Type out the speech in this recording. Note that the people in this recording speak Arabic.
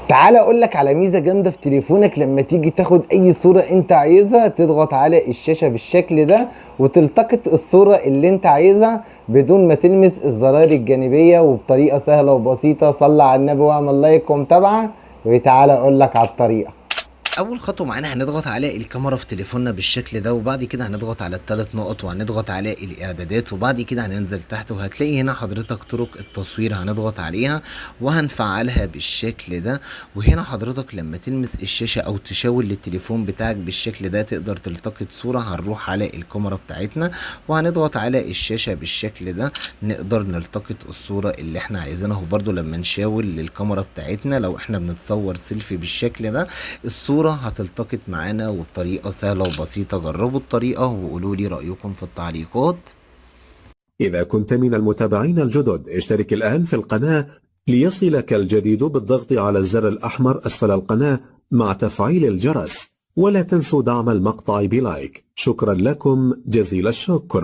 تعال اقول لك على ميزه جامده في تليفونك. لما تيجي تاخد اي صوره انت عايزها، تضغط على الشاشه بالشكل ده وتلتقط الصوره اللي انت عايزها بدون ما تلمس الزراير الجانبيه، وبطريقه سهله وبسيطه. صلى على النبي واعمل لايك ومتابعه. وتعالى اقول لك على الطريقه. اول خطوه معانا هنضغط على الكاميرا في تليفوننا بالشكل ده، وبعد كده هنضغط على الثلاث نقط وهنضغط على الاعدادات، وبعد كده هننزل تحت وهتلاقي هنا حضرتك طرق التصوير، هنضغط عليها وهنفعلها بالشكل ده. وهنا حضرتك لما تلمس الشاشه او تشاور للتليفون بتاعك بالشكل ده تقدر تلتقط صوره. هنروح على الكاميرا بتاعتنا وهنضغط على الشاشه بالشكل ده، نقدر نلتقط الصوره اللي احنا عايزينها. وبرده لما نشاور للكاميرا بتاعتنا لو احنا بنتصور سيلفي بالشكل ده الصورة هتلتقط معانا، وبطريقة سهلة وبسيطة. جربوا الطريقة وقولوا لي رأيكم في التعليقات. إذا كنت من المتابعين الجدد اشترك الآن في القناة ليصلك الجديد بالضغط على الزر الأحمر أسفل القناة مع تفعيل الجرس، ولا تنسوا دعم المقطع بلايك. شكرا لكم جزيل الشكر.